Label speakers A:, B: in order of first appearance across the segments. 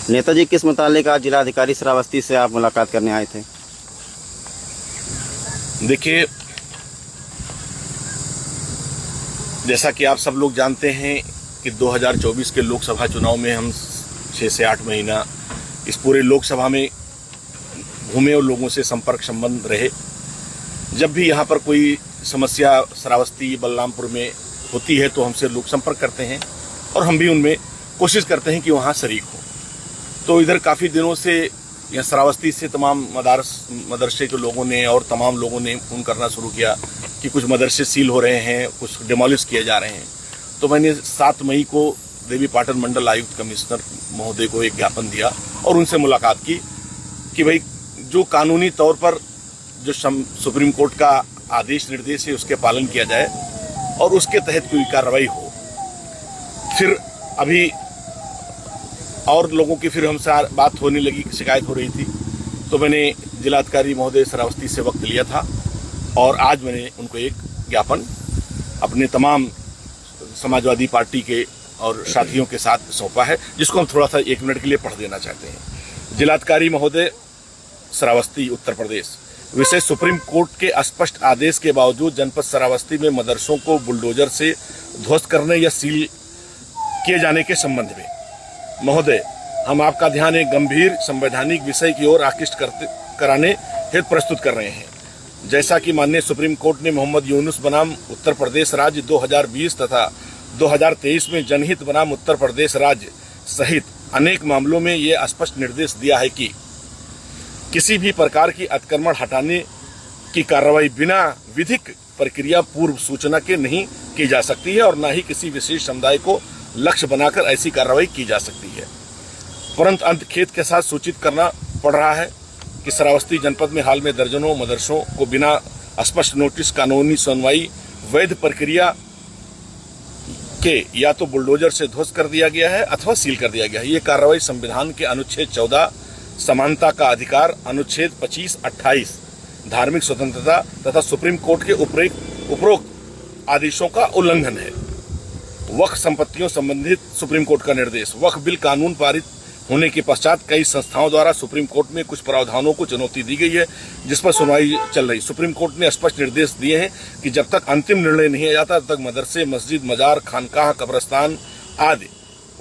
A: नेताजी किस मुतालिक आज जिलाधिकारी श्रावस्ती से आप मुलाकात करने आए थे?
B: देखिए, जैसा कि आप सब लोग जानते हैं कि 2024 के लोकसभा चुनाव में हम 6 से 8 महीना इस पूरे लोकसभा में घूमे और लोगों से संपर्क संबंध रहे। जब भी यहाँ पर कोई समस्या श्रावस्ती बलरामपुर में होती है तो हमसे लोग संपर्क करते हैं और हम भी उनमें कोशिश करते हैं कि वहाँ शरीक हों। तो इधर काफ़ी दिनों से यहाँ श्रावस्ती से तमाम मदरसे के लोगों ने और तमाम लोगों ने फोन करना शुरू किया कि कुछ मदरसे सील हो रहे हैं, कुछ डिमोलिश किए जा रहे हैं। तो मैंने 7 मई को देवीपाटन मंडल आयुक्त कमिश्नर महोदय को एक ज्ञापन दिया और उनसे मुलाकात की कि भाई जो कानूनी तौर पर जो सुप्रीम कोर्ट का आदेश निर्देश है उसके पालन किया जाए और उसके तहत कोई कार्रवाई हो। फिर अभी और लोगों की फिर हमसे बात होने लगी, शिकायत हो रही थी, तो मैंने जिलाधिकारी महोदय श्रावस्ती से वक्त लिया था और आज मैंने उनको एक ज्ञापन अपने तमाम समाजवादी पार्टी के और साथियों के साथ सौंपा है, जिसको हम थोड़ा सा 1 मिनट के लिए पढ़ देना चाहते हैं। जिलाधिकारी महोदय श्रावस्ती उत्तर प्रदेश, विषय सुप्रीम कोर्ट के स्पष्ट आदेश के बावजूद जनपद श्रावस्ती में मदरसों को बुलडोजर से ध्वस्त करने या सील किए जाने के संबंध में महोदय, हम आपका ध्यान एक गंभीर संवैधानिक विषय की ओर आकृष्ट कराने हेतु प्रस्तुत कर रहे हैं। जैसा कि माननीय सुप्रीम कोर्ट ने मोहम्मद यूनुस बनाम उत्तर प्रदेश राज्य 2020 तथा 2023 में जनहित बनाम उत्तर प्रदेश राज्य सहित अनेक मामलों में ये स्पष्ट निर्देश दिया है कि किसी भी प्रकार की अतिक्रमण हटाने की कार्रवाई बिना विधिक प्रक्रिया पूर्व सूचना के नहीं की जा सकती है और न ही किसी विशेष समुदाय को लक्ष्य बनाकर ऐसी कार्रवाई की जा सकती है। परंतु अंत खेद के साथ सूचित करना पड़ रहा है कि श्रावस्ती जनपद में हाल में दर्जनों मदरसों को बिना स्पष्ट नोटिस, कानूनी सुनवाई, वैध प्रक्रिया के या तो बुलडोजर से ध्वस्त कर दिया गया है अथवा सील कर दिया गया है। ये कार्रवाई संविधान के अनुच्छेद 14 समानता का अधिकार, अनुच्छेद 25-28 धार्मिक स्वतंत्रता तथा सुप्रीम कोर्ट के उपरोक्त आदेशों का उल्लंघन है। वक्फ संपत्तियों संबंधित सुप्रीम कोर्ट का निर्देश, वक्फ बिल कानून पारित होने के पश्चात कई संस्थाओं द्वारा सुप्रीम कोर्ट में कुछ प्रावधानों को चुनौती दी गई है, जिस पर सुनवाई चल रही। सुप्रीम कोर्ट ने स्पष्ट निर्देश दिए हैं कि जब तक अंतिम निर्णय नहीं आ जाता तब तक मदरसे, मस्जिद, मजार, खानकाह, कब्रस्तान आदि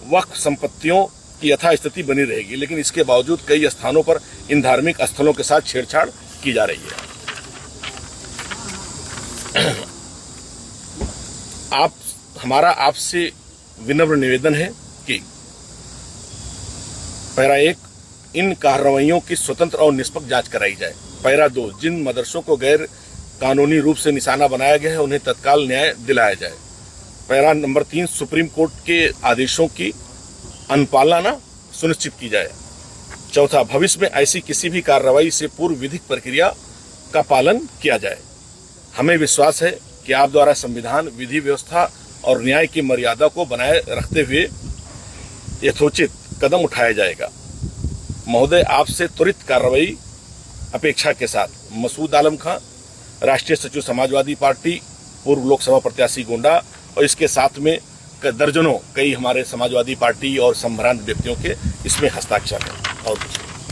B: वक्फ संपत्तियों की यथास्थिति बनी रहेगी। लेकिन इसके बावजूद कई स्थानों पर इन धार्मिक स्थलों के साथ छेड़छाड़ की जा रही है। हमारा आपसे विनम्र निवेदन है कि पैरा 1, इन कार्रवाइयों की स्वतंत्र और निष्पक्ष जांच कराई जाए। पैरा 2, जिन मदरसों को गैर कानूनी रूप से निशाना बनाया गया है उन्हें तत्काल न्याय दिलाया जाए। पैरा नंबर 3, सुप्रीम कोर्ट के आदेशों की अनुपालना सुनिश्चित की जाए। चौथा, भविष्य में ऐसी किसी भी कार्रवाई से पूर्व विधिक प्रक्रिया का पालन किया जाए। हमें विश्वास है कि आप द्वारा संविधान, विधि व्यवस्था और न्याय की मर्यादा को बनाए रखते हुए यथोचित कदम उठाया जाएगा। महोदय, आपसे त्वरित कार्रवाई अपेक्षा के साथ मसूद आलम खां, राष्ट्रीय सचिव समाजवादी पार्टी, पूर्व लोकसभा प्रत्याशी गोंडा, और इसके साथ में दर्जनों कई हमारे समाजवादी पार्टी और संभ्रांत व्यक्तियों के इसमें हस्ताक्षर है।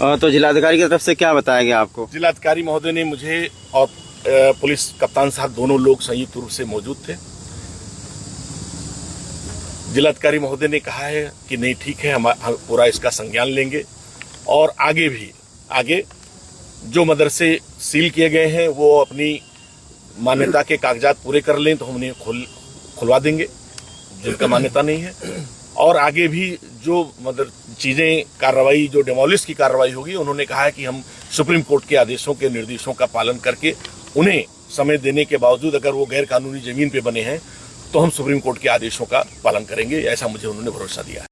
B: और
A: तो जिलाधिकारी की तरफ से क्या बताया गया आपको?
B: जिलाधिकारी महोदय ने मुझे और पुलिस कप्तान साहब दोनों लोग संयुक्त रूप से मौजूद थे। जिलाधिकारी महोदय ने कहा है कि नहीं, ठीक है, हम पूरा इसका संज्ञान लेंगे और आगे जो मदरसे सील किए गए हैं वो अपनी मान्यता के कागजात पूरे कर लें तो हम उन्हें खुलवा देंगे जिनका मान्यता नहीं है। और आगे भी जो चीजें कार्रवाई, जो डिमोलिश की कार्रवाई होगी, उन्होंने कहा है कि हम सुप्रीम कोर्ट के आदेशों के निर्देशों का पालन करके उन्हें समय देने के बावजूद अगर वो गैर कानूनी जमीन पे बने हैं तो हम सुप्रीम कोर्ट के आदेशों का पालन करेंगे, ऐसा मुझे उन्होंने भरोसा दिया है।